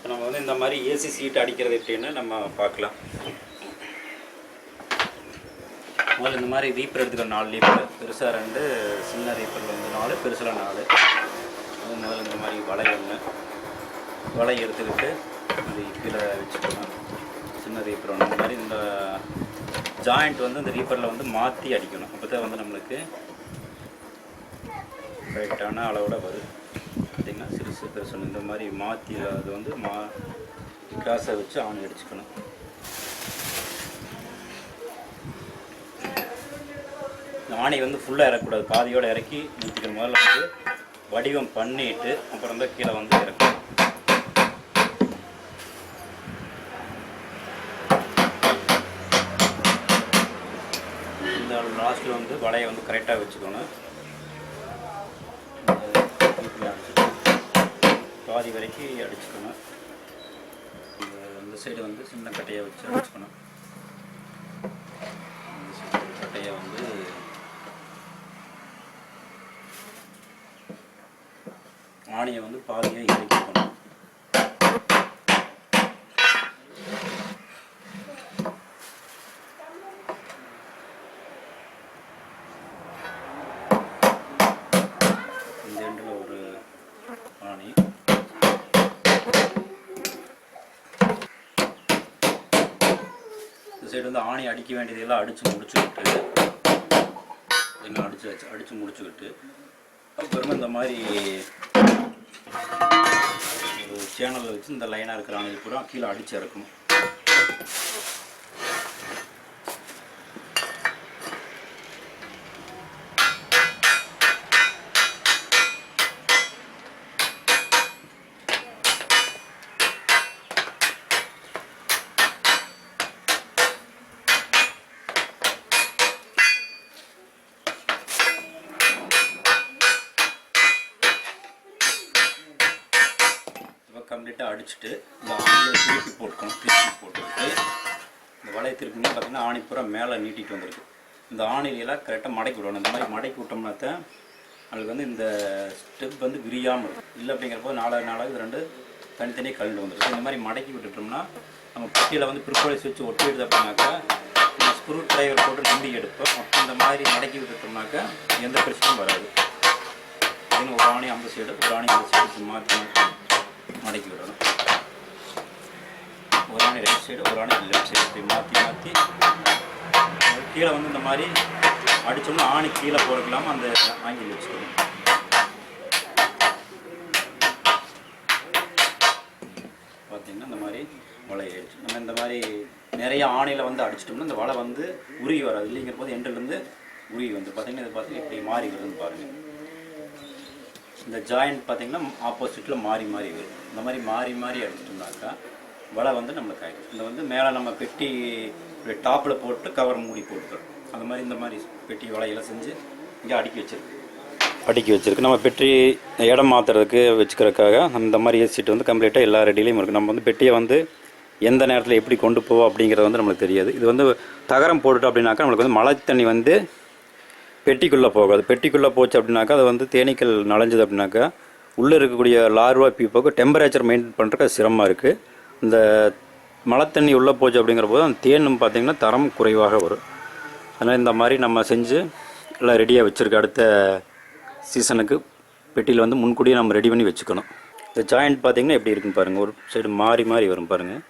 நம்ம வந்து இந்த மாதிரி ஏசி சீட் அடிக்கிறது எப்படின்னு நம்ம பார்க்கலாம். முதல்ல இந்த மாதிரி ரீப்பர் எடுத்துக்கணும். 4 ரீப்பர், பெருசாக 2, சின்ன ரீப்பரில் வந்து 4, பெருசில் 4. அது முதல்ல இந்த மாதிரி வலை எடுத்துக்கிட்டு அது கீழே வச்சுக்கணும். சின்ன ரீப்பர் ஒன்று இந்த மாதிரி இந்த ஜாயிண்ட் வந்து இந்த ரீப்பரில் வந்து மாற்றி அடிக்கணும். அப்போ தான் வந்து நம்மளுக்கு கரெக்டான அளவோட வரும். பார்த்திங்கன்னா சிறுசு பெருசு இந்த மாதிரி மாற்றி அது வந்து கிராஸை வச்சு ஆணி அடிச்சுக்கணும். ஆணி வந்து ஃபுல்லாக இறக்கக்கூடாது, பாதியோடு இறக்கி நிறுத்திக்கிற முதல்ல வந்து வடிவம் பண்ணிவிட்டு அப்புறம் தான் கீழே வந்து இறக்கணும். இந்த லாஸ்ட்டில் வந்து வலையை வந்து கரெக்டாக வச்சுக்கணும். பாதி வரைக்கும் அடிச்சுக்கணும். இந்த சைடு வந்து சின்ன கட்டையை வச்சு அடிச்சுக்கணும். இந்த சைடு கட்டையை வந்து ஆணியை வந்து பாதியாக இறக்கிக்கணும். இந்த எண்டில் ஒரு ஆணி, இந்த சைடு வந்து ஆணி அடிக்க வேண்டியதெல்லாம் அடித்து முடிச்சுக்கிட்டு எல்லாம் அடித்து முடிச்சுக்கிட்டு அப்புறமா இந்த மாதிரி ஒரு சேனலில் வச்சு இந்த லைனாக இருக்கிற ஆணி பூரா கீழே அடித்து இறக்கணும். கம்ப்ளீட்டாக அடிச்சுட்டு இந்த ஆணியை திருப்பி போட்டுக்கணும். திருப்பி போட்டுக்கிட்டு இந்த வலையை திருப்பினா பார்த்திங்கன்னா ஆணி பூரா மேலே நீட்டிட்டு வந்துருக்கு. இந்த ஆணிலையெல்லாம் கரெக்டாக மடக்கி விடணும். இந்த மாதிரி மடக்கி விட்டோம்னா தான் அதுக்கு வந்து இந்த ஸ்டெப் வந்து விரியாமல் இருக்கும். இல்லை அப்படிங்கிறப்போ நாளாக இது 2 தனித்தனியாக கலந்து வந்துருக்கு. இந்த மாதிரி மடக்கி விட்டுட்டோம்னா நம்ம பெட்டியில் வந்து ப்ரிப்போலிஸ் வச்சு ஒட்டி விடுது அப்படின்னாக்கா நம்ம ஸ்க்ரூ ட்ரைவர் போட்டு நம்பி எடுப்போம். அப்போ இந்த மாதிரி மடக்கி விட்டுட்டோம்னாக்கா எந்த பிரச்சனையும் வராது. அப்படின்னு ஒரு ஆணி 50 சைடு, ஒரு ஆணி 50 சைடு மாற்றி மடக்கி விடணும். ஒரு ஆணி ரைட் சைடு, ஒரு ஆணி லெஃப்ட் சைடு, இப்படி மாற்றி கீழே வந்து இந்த மாதிரி அடித்தோம்னா ஆணி கீழே போறதுக்கலாமல் அந்த ஆங்கில் வச்சுக்கணும். பார்த்திங்கன்னா இந்த மாதிரி வலை ஆயிடுச்சு. நம்ம இந்த மாதிரி நிறைய ஆணியில் வந்து அடிச்சிட்டோம்னா இந்த வலை வந்து உருகி வராது. இல்லைங்கிற போது எண்டிலேருந்து உருகி வந்து பார்த்திங்கன்னா இது பார்த்திங்கன்னா இப்படி மாறி வருதுன்னு பாருங்கள். இந்த ஜாயிண்ட் பார்த்திங்கன்னா ஆப்போசிட்டில் மாறி வரும். இந்த மாதிரி மாறி அடிச்சிட்டோம்னாக்கா வலை வந்து நம்மளுக்கு ஆகிடும். இந்த வந்து மேலே நம்ம பெட்டி டாப்பில் போட்டு கவர் மூடி போட்டுக்கிறோம். அந்த மாதிரி இந்த மாதிரி பெட்டி வலையெல்லாம் செஞ்சு இங்கே அடுக்கி வச்சுருக்கு. நம்ம பெட்டி இடம் மாற்றுறதுக்கு வச்சுக்கிறதுக்காக அந்த மாதிரி ஏசிட்டு வந்து கம்ப்ளீட்டாக எல்லா ரெடியிலையும் இருக்குது. நம்ம வந்து பெட்டியை வந்து எந்த நேரத்தில் எப்படி கொண்டு போவோம் அப்படிங்கிறது வந்து நம்மளுக்கு தெரியாது. இது வந்து தகரம் போட்டுட்டோம் அப்படின்னாக்கா நம்மளுக்கு வந்து மழை தண்ணி வந்து பெட்டிக்குள்ளே போகாது. பெட்டிக்குள்ளே போச்சு அப்படின்னாக்கா அது வந்து தேனீக்கள் நனைஞ்சது அப்படின்னாக்கா உள்ளே இருக்கக்கூடிய லார்வா பீப்போக்கு டெம்பரேச்சர் மெயின்டைன் பண்ணுறதுக்கு சிரமமாக இருக்குது. இந்த மழை தண்ணி உள்ளே போச்சு அப்படிங்கிற போது அந்த தேனும் பார்த்திங்கன்னா தரம் குறைவாக வரும். அதனால் இந்த மாதிரி நம்ம செஞ்சு எல்லாம் ரெடியாக வச்சுருக்க அடுத்த சீசனுக்கு பெட்டியில் வந்து முன்கூடியே நம்ம ரெடி பண்ணி வச்சுக்கணும். இந்த ஜாயிண்ட் பார்த்திங்கன்னா எப்படி இருக்குன்னு பாருங்கள். ஒரு சைடு மாறி வரும் பாருங்கள்.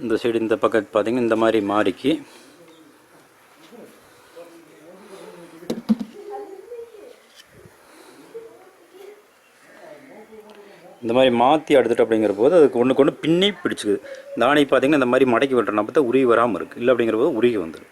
இந்த சைடு இந்த பக்கம் பார்த்திங்கன்னா இந்த மாதிரி மாறிக்கு இந்த மாதிரி மாற்றி எடுத்துட்டு அப்படிங்கிற போது அதுக்கு ஒன்றுக்கு ஒன்று பின்னி பிடிச்சிக்குது. இந்த ஆணி பார்த்திங்கன்னா இந்த மாதிரி மடக்கி விட்டுறோம். அப்போ தான் உருகி வராமல் இருக்குது. இல்லை அப்படிங்கிற போது உருகி வந்துடும்.